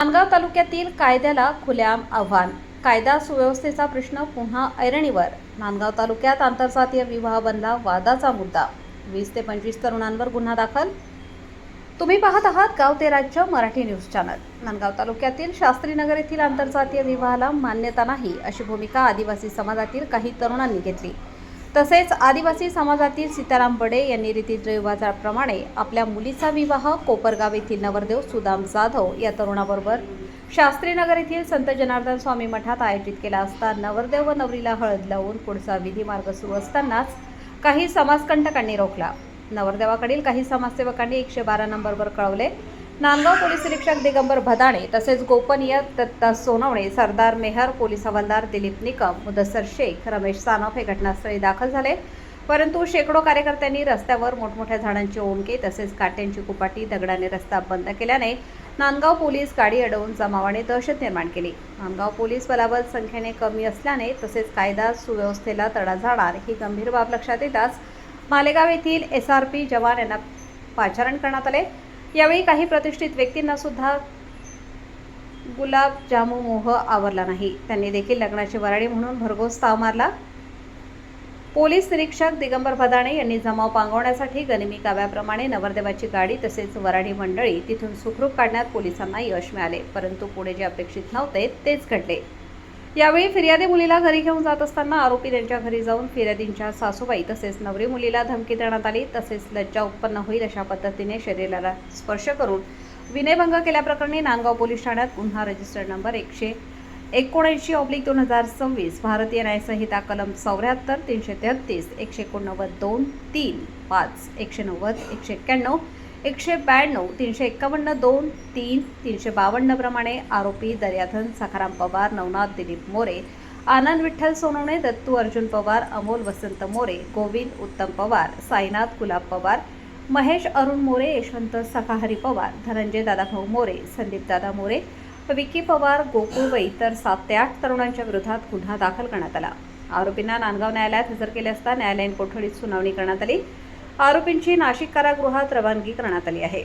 नांदगाव तालुक्यातील कायद्याला खुलेआम आव्हान. कायदा सुव्यवस्थेचा प्रश्न पुन्हा ऐरणीवर. नांदगाव तालुक्यात आंतरजातीय विवाह बनला वादाचा मुद्दा. 20 ते 25 तरुणांवर गुन्हा दाखल. तुम्ही पाहत आहात गाव ते राज्य मराठी न्यूज चॅनल. नांदगाव तालुक्यातील शास्त्रीनगर येथील आंतरजातीय विवाहाला मान्यता नाही अशी भूमिका आदिवासी समाजातील काही तरुणांनी घेतली. तसेच आदिवासी समाजातील सीताराम बडे यांनी रीतिरिवाजाप्रमाणे आपल्या मुलीचा विवाह कोपरगाव येथील नवरदेव सुदाम जाधव या तरुणाबरोबर शास्त्रीनगर येथील संत जनार्दन स्वामी मठात आयोजित केला असता नवरदेव व नवरीला हळद लावून पुढचा विधी मार्ग सुरू असतानाच काही समाजकंटकांनी रोखला. नवरदेवाकडील काही समाजसेवकांनी 112 नंबरवर कळवले. नांदगाव पोलीस निरीक्षक दिगंबर भदाणे तसेच गोपनीय दत्ता सोनवणे, सरदार मेहर, पोलीस हवालदार दिलीप निकम, मुदस्सर शेख, रमेश सानप हे घटनास्थळी दाखल झाले. परंतु शेकडो कार्यकर्त्यांनी रस्त्यावर मोठमोठ्या झाडांची ओंडके तसेच काट्यांची कुपाटी दगडाने रस्ता बंद केल्याने नांदगाव पोलीस गाडी अडवून जमावाने दहशत निर्माण केली. नांदगाव पोलीस बलाबल संख्येने कमी असल्याने तसेच कायदा सुव्यवस्थेला तडा जाणार ही गंभीर बाब लक्षात येताच मालेगाव येथील SRP जवान यांना पाचारण करण्यात आले. यावेळी काही प्रतिष्ठित व्यक्तींना सुद्धा गुलाबजामू मोह आवरला नाही. त्यांनी देखील लग्नाची वराडी म्हणून भरघोस ताव मारला. पोलीस निरीक्षक दिगंबर भदाणे यांनी जमाव पांगवण्यासाठी गनिमी काव्याप्रमाणे नवरदेवाची गाडी तसेच वराडी मंडळी तिथून सुखरूप काढण्यात पोलिसांना यश मिळाले. परंतु पुढे जे अपेक्षित नव्हते तेच घडले. यावेळी फिर्यादी मुलीला घरी घेऊन जात असताना आरोपी त्यांच्या घरी जाऊन फिर्यादींच्या सासूबाई तसेच नवरी मुलीला धमकी देण्यात आली. तसेच लज्जा उत्पन्न होईल अशा पद्धतीने शरीराला स्पर्श करून विनयभंग केल्याप्रकरणी नांदगाव पोलीस ठाण्यात गुन्हा रजिस्टर नंबर 179/2026 भारतीय न्यायसंहिता कलम 74, 333, 189(2), 3, 5, 190, 191, 192, 351(2), 3, 352 प्रमाणे आरोपी दर्याधन सखाराम पवार, नवनाथ दिलीप मोरे, आनंद विठ्ठल सोनवणे, दत्तू अर्जुन पवार, अमोल वसंत मोरे, गोविंद उत्तम पवार, साईनाथ गुलाब पवार, महेश अरुण मोरे, यशवंत सखाहरी पवार, धनंजय दादाभाऊ मोरे, संदीप दादा मोरे, विकी पवार, गोकुळ व इतर 7 ते 8 तरुणांच्या विरोधात गुन्हा दाखल करण्यात आला. आरोपींना नांदगाव न्यायालयात हजर केले असता न्यायालयीन कोठडीत सुनावणी करण्यात आली. आरोपींची नाशिक कारागृहात रवानगी करण्यात आली आहे.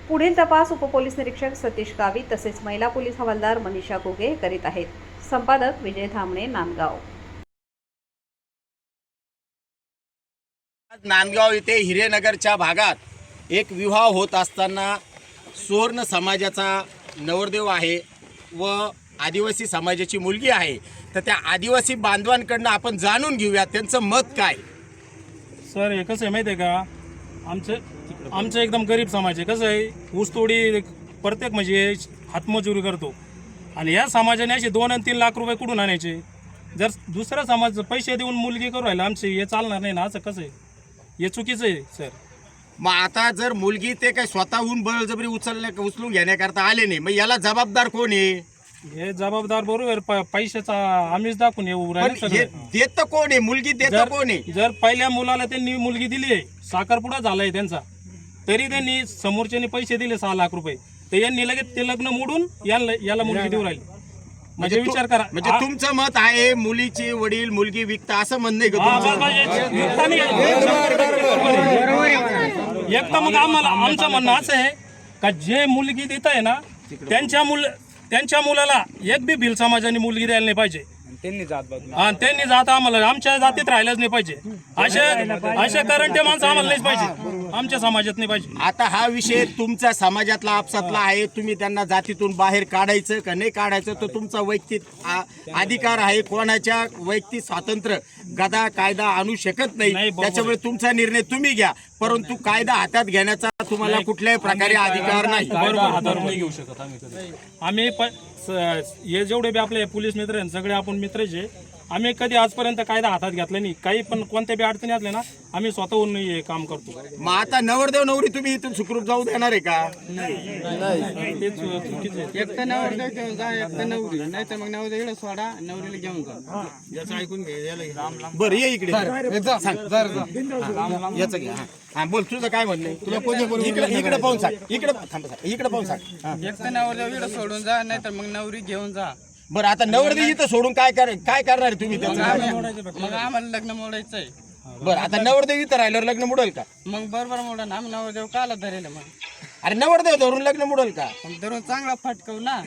पुढील तपास उपपोलीस निरीक्षक सतीश गावी तसेच महिला पोलीस हवालदार मनीषा घुगे करीत आहेत. संपादक विजय धामणे, नांदगाव. नांदगाव येथे हिरेनगरच्या भागात एक विवाह होत असताना सुवर्ण समाजाचा नवरदेव आहे व आदिवासी समाजाची मुलगी आहे. तर त्या आदिवासी बांधवांकडनं आपण जाणून घेऊया त्यांचं मत काय. सर हे कसं आहे माहिती आहे का, आमचं एकदम गरीब समाज आहे. कसं आहे, ऊसतोडी प्रत्येक म्हणजे हातमजुरी करतो आणि या समाजाने असे 2 आणि 3 लाख रुपये कुठून आणायचे. जर दुसरा समाज पैसे देऊन मुलगी करू राहिला आमचे, हे चालणार नाही ना. असं कसं आहे, हे चुकीचं आहे सर. मग आता जर मुलगी ते काय स्वतःहून बळजबरी उचलून घेण्याकरता आले नाही, मग याला जबाबदार कोण आहे. हे जबाबदार बरोबर पैशाचा आम्हीच दाखवून येऊ राहिले. देत कोण आहे, मुलगी देत कोण आहे. जर पहिल्या मुलाला त्यांनी मुलगी दिली आहे, साखरपुडा झालाय त्यांचा, तरी त्यांनी समोरच्याने पैसे दिले 6 लाख रुपये, तर यांनी लगेच ते लग्न मोडून याला मुलगी देऊ राहिली. म्हणजे विचार करा. म्हणजे तुमचं मत आहे मुलीचे वडील मुलगी विकता असं म्हणणं आहे का तुमचं? एक तर मग आम्हाला आमचं म्हणणं असं आहे का जे मुलगी देत आहे ना त्यांच्या मुलाला एक बी भिल समाजाने मुलगी द्यायला नाही पाहिजे. त्यांनी जात आम्हाला आमच्या जातीत राहिलाच नाही पाहिजे. अशा करंटे माणसं आम्हाला नाहीच पाहिजे, आमच्या समाजात नाही पाहिजे. आता हा विषय तुमच्या समाजातला आपसातला आहे. तुम्ही त्यांना जातीतून बाहेर काढायचं का नाही काढायचं तो तुमचा वैयक्तिक अधिकार आहे. कोणाच्या वैयक्तिक स्वातंत्र्य गदा कायदा आणू शकत नाही. त्याच्यामुळे तुमचा निर्णय तुम्ही घ्या, परंतु कायदा हातात घेण्याचा तुम्हाला कुठल्याही प्रकारे अधिकार नाही. हातावर नाही घेऊ शकत आम्ही. हे जेवढे बी आपले पोलीस मित्र आहेत सगळे आपण मित्रचे. आम्ही कधी आजपर्यंत कायदा हातात घेतला नाही. काही पण कोणत्या बी अडचणी असल्या ना आम्ही स्वतःहून हे काम करतो. मग आता नवरदेव नवरी तुम्ही इथून सुखरूप जाऊ देणार आहे का? ते चुकीचं आहे. एक तर नवरदेव घेऊन जा, एक तर नवरी, नाही तर मग नवरदेव इकडे सोडा, नवरीला घेऊन जा. याचं ऐकून घे. बरं ये इकडे सांग. याचं घ्या. हा बोल, तुझं काय म्हणणं आहे? तुला इकडे पाहून सांग. इकडे पाहून सांग. एक तर नवरदेव इकडे सोडून जा, नाही तर मग नवरी घेऊन जा. बरं आता नवरदेव इथं सोडून काय करणार आहे तुम्ही त्याचं? मग आम्हाला लग्न मोडायचंय. बरं आता नवरदेव इथं राहिल्यावर लग्न मोडेल का? मग बरोबर मोडा ना, आम्ही नवरदेव काला धरेल. मग अरे नवरदेव धरून लग्न मुडल का? पण दररोज चांगला फटकव ना.